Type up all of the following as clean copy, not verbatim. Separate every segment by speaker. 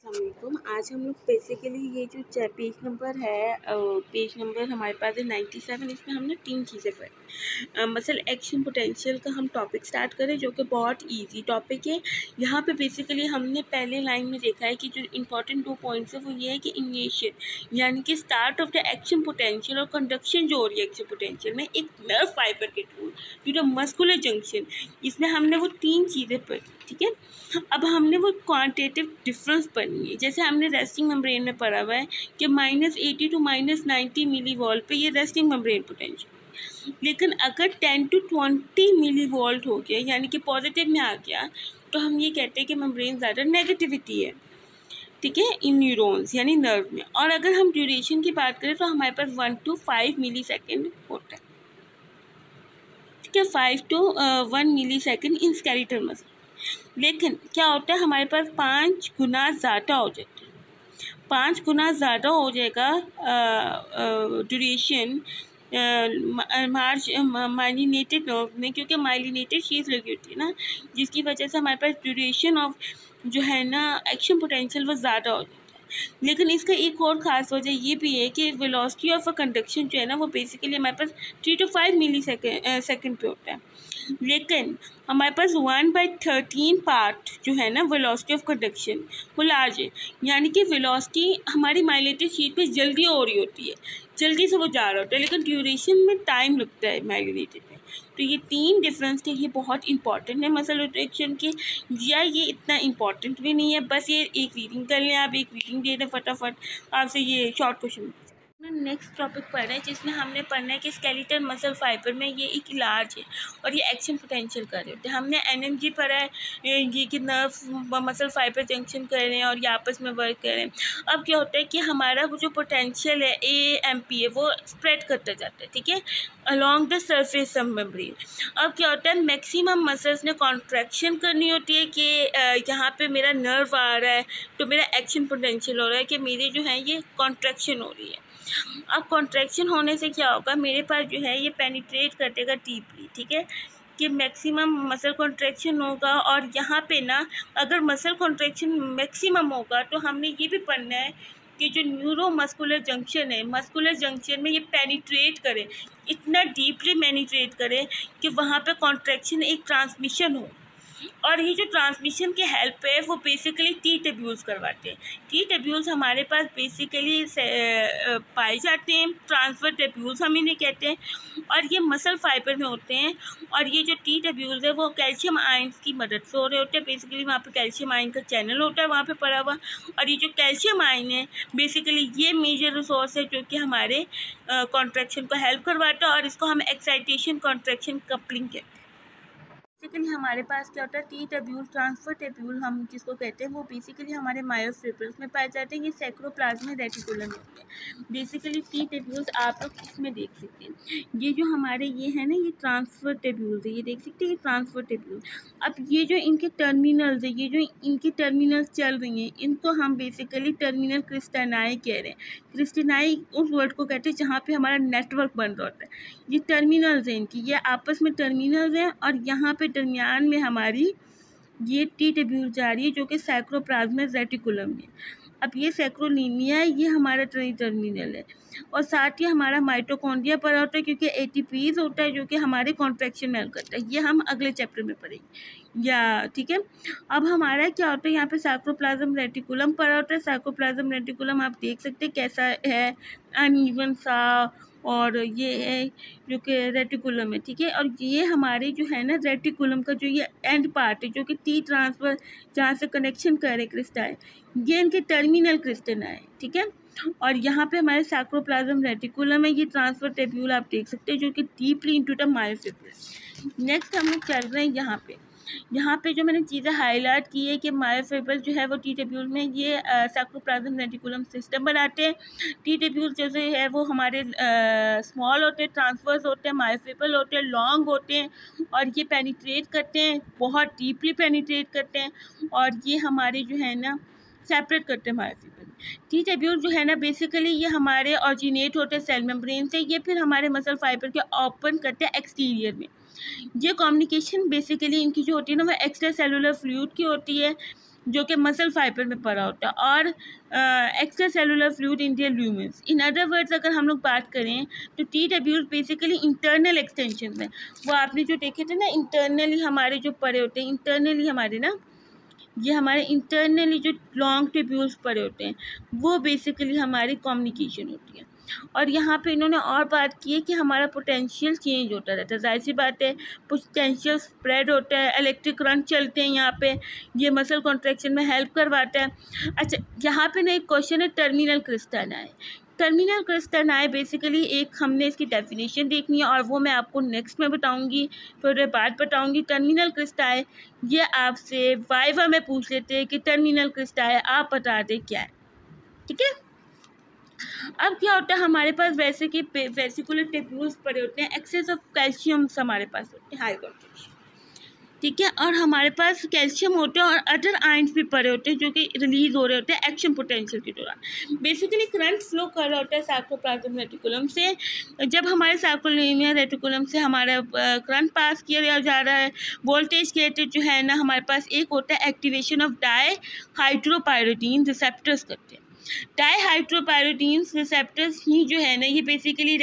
Speaker 1: अस्सलामुअलैकुम। आज हम लोग बेसिकली ये जो पेज नंबर है पेज नंबर हमारे पास है 97। इसमें हमने 3 चीज़ें पढ़ी। मसल एक्शन पोटेंशियल का हम टॉपिक स्टार्ट करें जो कि बहुत इजी टॉपिक है। यहाँ पे बेसिकली हमने पहले लाइन में देखा है कि जो इंपॉर्टेंट 2 पॉइंट्स है वो ये है कि इनिशिएट यानी कि start of the action potential और कंडक्शन जो हो रही है एक्शन पोटेंशियल में एक नर्व फाइबर के through to the muscular junction. इसमें हमने वो 3 चीज़ें पढ़ी, ठीक है। अब हमने वो क्वांटिटेटिव डिफरेंस पढ़नी है। जैसे हमने रेस्टिंग मेम्ब्रेन में पढ़ा हुआ है कि -80 to -90 मिली वोल्ट पे ये रेस्टिंग मेम्ब्रेन पोटेंशियल, लेकिन अगर 10 to 20 मिली वोल्ट हो गया यानी कि पॉजिटिव में आ गया तो हम ये कहते हैं कि मेम्ब्रेन ज़्यादा नेगेटिविटी है, ठीक है, इन न्यूरॉन्स यानी नर्व में। और अगर हम ड्यूरेशन की बात करें तो हमारे पास 1 to 5 मिली सेकेंड होता है, ठीक है, 5 to 1 millisecond in skeletal muscle. लेकिन क्या होता है हमारे पास 5 गुना ज़्यादा हो जाता है, 5 गुना ज़्यादा हो जाएगा ड्यूरेशन माइलिनेटेड नर्व में, क्योंकि माइलिनेटेड शीज लगी होती है ना, जिसकी वजह से हमारे पास ड्यूरेशन ऑफ जो है ना एक्शन पोटेंशियल वो ज़्यादा हो जाता है। लेकिन इसका एक और ख़ास वजह ये भी है कि वेलोसिटी ऑफ अ कंडक्शन जो है ना वो बेसिकली हमारे पास 3 to 5 मिली सेकेंड पे होता है। लेकिन हमारे पास 1/13 पार्ट जो है ना वेलोसिटी ऑफ कंडक्शन वो लार्ज है, यानी कि वेलोसिटी हमारी माइलेटेड शीट पे जल्दी हो रही होती है, जल्दी से वो जा रहा होता है, लेकिन ड्यूरेशन में टाइम लगता है माइलिनेटेड में। तो ये 3 डिफरेंस थे, ये बहुत इंपॉर्टेंट है मसल रोटेशन के, या ये इतना इंपॉर्टेंट भी नहीं है। बस ये एक रीडिंग कर लें, आप एक रीडिंग दे दें फटाफट आपसे ये शॉर्ट क्वेश्चन। नेक्स्ट टॉपिक पढ़ रहे हैं जिसमें हमने पढ़ना है कि स्केलेटल मसल फाइबर में ये एक इलाज है और ये एक्शन पोटेंशियल कर रहे होते हैं। हमने एनएमजी पढ़ा है, ये कि नर्व मसल फाइबर जंक्शन कर रहे हैं और ये आपस में वर्क कर रहे हैं। अब क्या होता है कि हमारा वो जो पोटेंशियल है AMP है वो स्प्रेड करता जाता है, ठीक है, along the surface of membrane. अब क्या होता है मैक्सिमम मसल्स ने कॉन्ट्रैक्शन करनी होती है कि यहाँ पे मेरा नर्व आ रहा है तो मेरा एक्शन पोटेंशियल हो रहा है कि मेरी जो है ये कॉन्ट्रैक्शन हो रही है। अब कॉन्ट्रैक्शन होने से क्या होगा, मेरे पास जो है ये पेनिट्रेट करेगा डीपली, ठीक है, कि मैक्सिमम मसल कॉन्ट्रैक्शन होगा। और यहाँ पे ना अगर मसल कॉन्ट्रैक्शन मैक्सिमम होगा तो हमने ये भी पढ़ना है कि जो न्यूरो मस्कुलर जंक्शन है, मस्कुलर जंक्शन में ये पेनिट्रेट करे, इतना डीपली पेनिट्रेट करे कि वहाँ पे कॉन्ट्रैक्शन एक ट्रांसमिशन हो। और ये जो ट्रांसमिशन की हेल्प है वो बेसिकली टी टेब्यूल्स करवाते हैं। टी टेब्यूल्स हमारे पास बेसिकली पाए जाते हैं, ट्रांसफर टेब्यूल्स हम इन्हें कहते हैं, और ये मसल फाइबर में होते हैं। और ये जो टी टेब्यूल्स है वो कैल्शियम आयंस की मदद से हो रहे होते हैं। बेसिकली वहाँ पे कैल्शियम आयन का चैनल होता है वहाँ पे पड़ा हुआ, और ये जो कैल्शियम आयन है बेसिकली ये मेजर रिसोर्स है जो कि हमारे कॉन्ट्रैक्शन को हेल्प करवाता है, और इसको हम एक्साइटेशन कॉन्ट्रैक्शन कपलिंग कहते हैं। बेसिकली हमारे पास क्या होता है टी टेब्यूल, ट्रांसफर टेब्यूल हम जिसको कहते हैं, वो बेसिकली हमारे मायोफिब्रिल्स में पाए जाते हैं। ये सैक्रोप्लाज्मिक रेटिकुलम होते हैं। बेसिकली टी टेब्यूल्स आप लोग इसमें देख सकते हैं, ये जो हमारे ये है ना ये ट्रांसफर टेब्यूल्स है, ये देख सकते हैं ये ट्रांसफर टेब्यूल। अब ये जो इनके टर्मिनल्स है, ये जो इनकी टर्मिनल्स चल रही हैं, इनको हम बेसिकली टर्मिनल क्रिस्टेनाई कह रहे हैं। क्रिस्टेनाई उस वर्ड को कहते हैं जहाँ पे हमारा नेटवर्क बन रहा होता है। ये टर्मिनल्स हैं इनकी, ये आपस में टर्मिनल्स हैं, और यहाँ पे दरमियान में हमारी ये टी टेब्यूल जा रही है जो कि सैक्रोप्लाज्मिक रेटिकुलम में। अब ये सैक्रोलीनिया है, ये हमारा टर्मिनल है, और साथ ही हमारा माइटोकॉन्ड्रिया पर होता है क्योंकि ATPs होता है जो कि हमारे कॉन्ट्रैक्शन में हेल्प करता है। ये हम अगले चैप्टर में पढ़ेंगे या, ठीक है। अब हमारा क्या होता है यहाँ पे सैक्रोप्लाज्म रेटिकुलम पर होता है। सैक्रोप्लाज्म रेटिकुलम आप देख सकते हैं कैसा है, अनइवन सा, और ये है जो कि रेटिकुलम है, ठीक है। और ये हमारे जो है ना रेटिकुलम का जो ये एंड पार्ट है जो कि टी ट्रांसफर जहाँ से कनेक्शन करे क्रिस्टाई, ये इनके टर्मिनल क्रिस्टेना है, ठीक है। और यहाँ पे हमारे सैक्रोप्लाज्म रेटिकुलम है, ये ट्रांसफर टेब्यूल आप देख सकते हैं जो कि deeply into the myofibril. Next हम लोग चल रहे हैं यहाँ पे जो मैंने चीज़ें हाईलाइट की है कि मायोफिब्रिल जो है वो टी टेब्यूल में ये सैक्रोप्लाज्म रेटिकुलम सिस्टम बनाते हैं। टी टेब्यूल जैसे है वो हमारे स्मॉल होते हैं, ट्रांसवर्स होते हैं, मायोफिब्रिल होते हैं, लॉन्ग होते हैं, और ये पेनिट्रेट करते हैं, बहुत डीपली पेनिट्रेट करते हैं, और ये हमारे जो है ना सेपरेट करते हैं मायोफिब्रिल। टी टेब्यूल जो है ना बेसिकली ये हमारे ऑरिजिनेट होते हैं सेल मेम्ब्रेन से, ये फिर हमारे मसल फाइबर के ओपन करते हैं एक्सटीरियर में। ये कम्युनिकेशन बेसिकली इनकी जो होती है ना वो एक्स्ट्रा सेलुलर फ्लूइड की होती है, जो कि मसल फाइबर में पड़ा होता है, और extra cellular fluid in their lumens. In other words अगर हम लोग बात करें तो T tubules basically internal extension है। वो आपने जो देखे थे ना, इंटरनली हमारे जो पड़े होते हैं, इंटरनली हमारे ना, ये हमारे इंटरनली जो लॉन्ग ट्यूब्यूल्स पड़े होते हैं, वो बेसिकली हमारी कम्युनिकेशन होती है। और यहाँ पे इन्होंने और बात की है कि हमारा पोटेंशियल चेंज होता रहता है। जाहिर सी बात है, पोटेंशियल स्प्रेड होता है, इलेक्ट्रिक करंट चलते हैं यहाँ पे, ये मसल कॉन्ट्रैक्शन में हेल्प करवाता है। अच्छा, यहाँ पे ना एक क्वेश्चन है टर्मिनल क्रिस्टनाई। टर्मिनल क्रिस्टनाई बेसिकली एक हमने इसकी डेफिनेशन देखनी है, और वो मैं आपको नेक्स्ट में बताऊंगी, थोड़ी देर बाद बताऊंगी। टर्मिनल क्रिस्टाई ये आपसे वाइवा में पूछ लेते हैं कि टर्मिनल क्रिस्टाई आप बता दें क्या है, ठीक है। अब क्या होता है, हमारे पास वैसे कि वेसिकुलर ट्यूब्यूल्स पड़े होते हैं, एक्सेस ऑफ कैल्शियम हमारे पास होते हैं, हाई कॉन्सेंट्रेशन, ठीक है। और हमारे पास कैल्शियम होते हैं और अदर आयंस भी पड़े होते हैं जो कि रिलीज हो रहे होते हैं एक्शन पोटेंशियल के दौरान। बेसिकली करंट फ्लो कर रहा होता है सार्कोप्लाज्म रेटिकुलम से। जब हमारे सार्कोप्लाज्म रेटिकुलम से हमारा करंट पास किया जा रहा है, वोल्टेज गेटेड जो है ना, हमारे पास एक होता है एक्टिवेशन ऑफ डाईहाइड्रोपायरिडीन रिसेप्टर्स करते हैं। डाईहाइड्रोपायरिडीन रिसेप्टर्स ही जो है ना, ये बेसिकली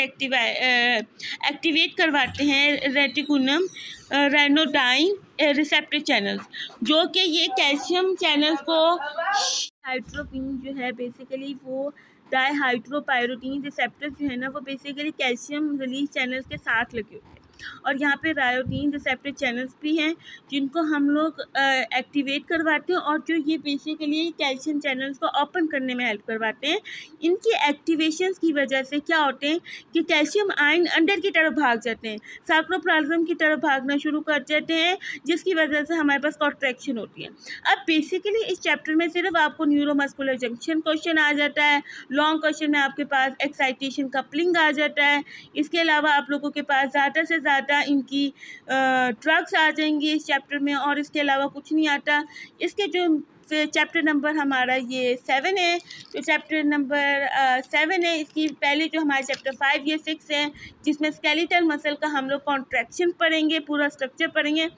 Speaker 1: एक्टिवेट करवाते हैं रेटिकुलम रेनोडाइन रिसेप्टर चैनल्स, जो कि ये कैल्शियम चैनल्स को हाइड्रोपिन जो है बेसिकली वो डाईहाइड्रोपायरिडीन रिसेप्टर्स जो है ना, वो बेसिकली कैल्शियम रिलीज चैनल्स के साथ लगे होते हैं। और यहाँ पे रायोडीन रिसेप्टर चैनल्स भी हैं जिनको हम लोग एक्टिवेट करवाते हैं, और जो ये बेसिकली कैल्शियम चैनल्स को ओपन करने में हेल्प करवाते हैं। इनकी एक्टिवेशंस की वजह से क्या होते हैं कि कैल्शियम आयन अंदर की तरफ भाग जाते हैं, सार्कोप्लाज्म की तरफ भागना शुरू कर जाते हैं, जिसकी वजह से हमारे पास कॉन्ट्रैक्शन होती है। अब बेसिकली इस चैप्टर में सिर्फ आपको न्यूरोमस्कुलर जंक्शन क्वेश्चन आ जाता है, लॉन्ग क्वेश्चन में आपके पास एक्साइटेशन कपलिंग आ जाता है। इसके अलावा आप लोगों के पास ज़्यादा से ज़्यादा इनकी ड्रग्स आ जाएंगी इस चैप्टर में, और इसके अलावा कुछ नहीं आता। इसके जो चैप्टर नंबर हमारा ये 7 है, तो चैप्टर नंबर 7 है, इसकी पहले जो हमारे चैप्टर 5 ये 6 है, जिसमें स्केलेटल मसल का हम लोग कॉन्ट्रैक्शन पढ़ेंगे, पूरा स्ट्रक्चर पढ़ेंगे।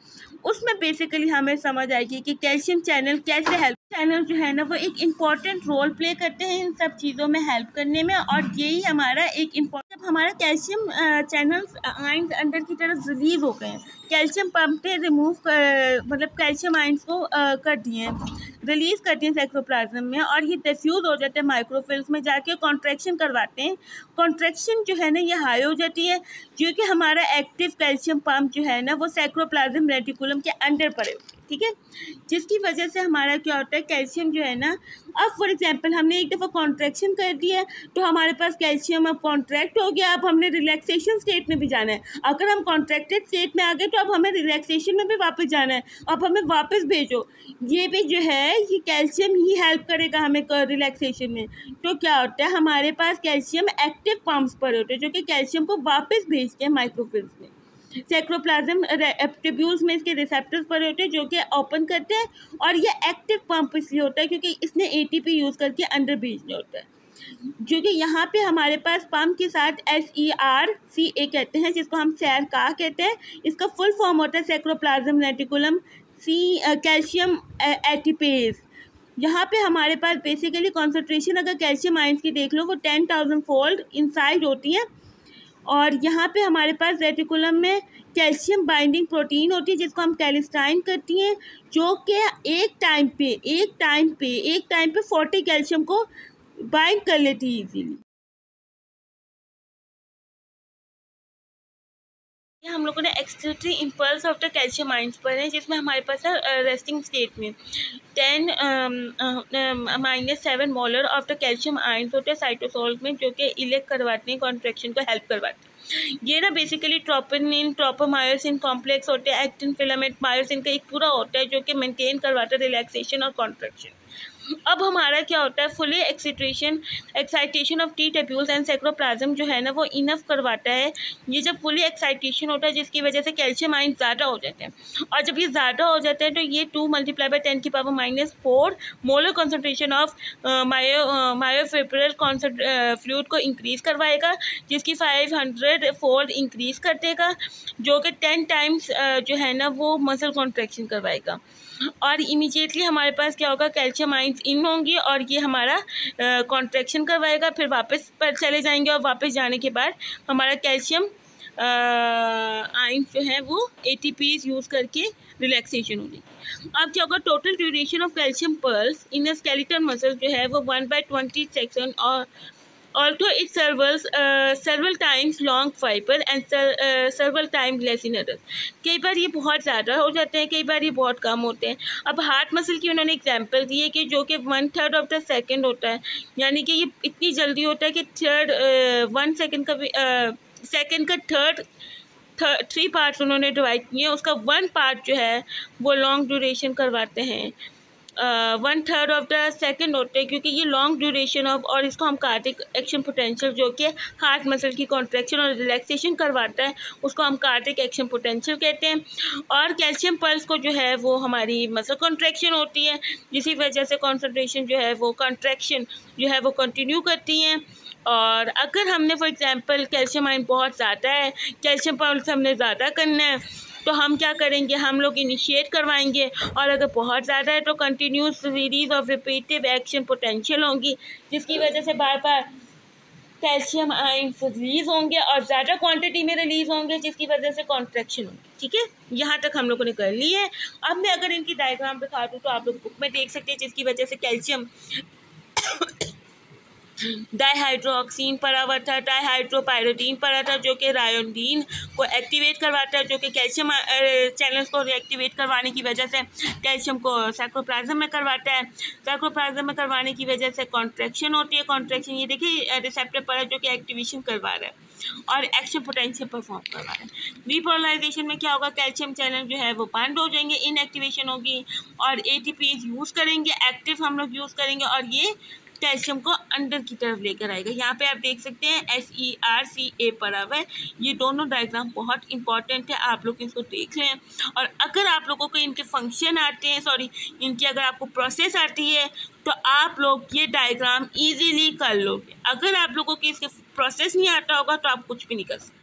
Speaker 1: उसमें बेसिकली हमें समझ आएगी कि कैल्शियम चैनल कैसे हेल्प, चैनल जो है ना वो एक इम्पॉर्टेंट रोल प्ले करते हैं इन सब चीज़ों में हेल्प करने में। और यही हमारा एक इम्पॉर्टेंट, जब हमारा कैल्शियम चैनल्स आयंस अंदर की तरफ रिलीज हो गए हैं, कैल्शियम पंप पे रिमूव मतलब कैल्शियम आयंस को कर दिए हैं, रिलीज करती हैं साइक्लोप्लाज्म में, और ये डिफ्यूज हो जाते हैं माइक्रोफिल्स में, जाके कॉन्ट्रैक्शन करवाते हैं। कॉन्ट्रैक्शन जो है ना ये हाई हो जाती है, क्योंकि हमारा एक्टिव कैल्शियम पंप जो है ना वो साइक्लोप्लाज्म रेटिकुलम के अंदर पड़े होते हैं, ठीक है, जिसकी वजह से हमारा क्या होता है, कैल्शियम जो है ना, अब फॉर एग्जांपल हमने एक दफ़ा कॉन्ट्रैक्शन कर दिया है तो हमारे पास कैल्शियम अब कॉन्ट्रैक्ट हो गया, अब हमने रिलैक्सेशन स्टेट में भी जाना है। अगर हम कॉन्ट्रैक्टेड स्टेट में आ गए तो अब हमें रिलैक्सेशन में भी वापस जाना है, अब हमें वापस भेजो। ये भी जो है ये कैल्शियम ही हेल्प करेगा हमें रिलैक्सेशन में। तो क्या होता है, हमारे पास कैल्शियम एक्टिव पंप्स पर होते हैं जो कि कैल्शियम को वापस भेजते हैं माइक्रोफिल्स में। साइक्लोप्लाज्म ट्यूब्यूल्स में इसके रिसेप्टर्स पड़े होते हैं जो कि ओपन करते हैं, और ये एक्टिव पंप इसलिए होता है क्योंकि इसने एटीपी यूज़ करके अंदर भेजना होता है, जो कि यहाँ पे हमारे पास पंप के साथ SERCA कहते हैं, जिसको हम SERCA कहते हैं। इसका फुल फॉर्म होता है साइक्लोप्लाज्म रेटिकुलम कैल्शियम एटीपेज। यहाँ पे हमारे पास बेसिकली कॉन्सेंट्रेशन अगर कैल्शियम आयंस की देख लो वो 10,000 फोल्ड इनसाइड होती है, और यहाँ पे हमारे पास रेटिकुलम में कैल्शियम बाइंडिंग प्रोटीन होती है जिसको हम कैलिस्टाइन करती हैं, जो कि एक टाइम पे 40 कैल्शियम को बाइंड कर लेती है इजीली। हम लोगों ने excretory impulse of the calcium ions पर है, जिसमें हमारे पास है रेस्टिंग स्टेट में 10-7 molar of the calcium ions होते हैं साइटोसोल में, जो कि इलेक्ट करवाते हैं, कॉन्ट्रैक्शन को हेल्प करवाते हैं। ये ना बेसिकली ट्रोपोनिन ट्रोपोमायोसिन कॉम्प्लेक्स होते हैं, एक्टिन फिलामेंट मायोसिन का एक पूरा होता है जो कि मेंटेन करवाता है रिलैक्सेशन और कॉन्ट्रैक्शन। अब हमारा क्या होता है, fully excitation of T tubules and cytoplasm जो है ना वो इनफ करवाता है। ये जब फुली एक्साइटेशन होता है जिसकी वजह से कैल्शियम आयन ज़्यादा हो जाते हैं, और जब ये ज़्यादा हो जाते हैं तो ये 2 × 10⁻⁴ molar concentration of myofibril fluid को इंक्रीज़ करवाएगा, जिसकी 500 फोल्ड इंक्रीज़ कर देगा, जो कि 10 टाइम्स जो है ना वो मसल कॉन्ट्रैक्शन करवाएगा। और इमीडिएटली हमारे पास क्या होगा, कैल्शियम आइंस इन होंगी और ये हमारा कॉन्ट्रैक्शन करवाएगा, फिर वापस पर चले जाएंगे और वापस जाने के बाद हमारा कैल्शियम आइंस जो है वो ATPs यूज़ करके रिलैक्सेशन होगी। अब क्या होगा, total duration of calcium pulse in a skeletal muscle जो है वो 1/20 सेकंड और although it several times long fiber and several times less in others। कई बार ये बहुत ज़्यादा हो जाते हैं, कई बार ये बहुत कम होते हैं। अब हार्ट मसल की उन्होंने एग्जांपल दी है कि जो कि 1/3 ऑफ द सेकंड होता है, यानी कि ये इतनी जल्दी होता है कि 1 सेकंड का सेकंड का 3 पार्ट्स उन्होंने डिवाइड किए हैं, उसका 1 पार्ट जो है वो लॉन्ग ड्यूरेशन करवाते हैं। 1/3 ऑफ द सेकंड होते हैं, क्योंकि ये लॉन्ग ड्यूरेशन ऑफ, और इसको हम कार्डिक एक्शन पोटेंशियल जो कि हार्ट मसल की कॉन्ट्रैक्शन और रिलैक्सेशन करवाता है उसको हम कार्डिक एक्शन पोटेंशियल कहते हैं। और कैल्शियम पल्स को जो है वो हमारी मसल कॉन्ट्रैक्शन होती है, जिसकी वजह से कॉन्सेंट्रेशन जो है वो कॉन्ट्रैक्शन जो है वो कंटिन्यू करती हैं। और अगर हमने फॉर एग्जांपल कैल्शियम आयन बहुत ज़्यादा है, कैल्शियम पल्स हमने ज़्यादा करना है, तो हम क्या करेंगे, हम लोग इनिशिएट करवाएंगे, और अगर बहुत ज़्यादा है तो continuous series of repetitive action potential होंगी, जिसकी वजह से बार बार कैल्शियम आयन्स रिलीज होंगे और ज़्यादा क्वांटिटी में रिलीज होंगे, जिसकी वजह से कॉन्ट्रैक्शन होगी। ठीक है, यहाँ तक हम लोगों ने कर ली है। अब मैं अगर इनकी डायग्राम दिखा दूँ तो आप लोग बुक में देख सकते हैं, जिसकी वजह से कैल्शियम डाइहाइड्रोक्सीन पड़ा हुआ था, डाइहाइड्रोपायरोडीन पड़ा था जो कि रायोडीन को एक्टिवेट करवाता है, जो कि कैल्शियम चैनल्स को रिएक्टिवेट करवाने की वजह से कैल्शियम को साइटोप्लाज्म में करवाता है। साइटोप्लाज्म में करवाने की वजह से कॉन्ट्रैक्शन होती है। कॉन्ट्रैक्शन ये देखिए रिसेप्टर पर है जो कि एक्टिवेशन करवा रहा है और एक्शन पोटेंशियल परफॉर्म करवा रहा है। डीपोलराइजेशन में क्या होगा, कैल्शियम चैनल जो है वो बंद हो जाएंगे, इनएक्टिवेशन होगी और ATPs यूज़ करेंगे, एक्टिव हम लोग यूज़ करेंगे और ये कैल्शियम को अंदर की तरफ लेकर आएगा। यहाँ पे आप देख सकते हैं SERCA पड़ा हुआ है। ये दोनों डायग्राम बहुत इंपॉर्टेंट है, आप लोग इसको देख लें। और अगर आप लोगों को इनके फंक्शन आते हैं, इनकी अगर आपको प्रोसेस आती है तो आप लोग ये डायग्राम इजीली कर लोगे। अगर आप लोगों को इसके प्रोसेस नहीं आता होगा तो आप कुछ भी नहीं कर सकते।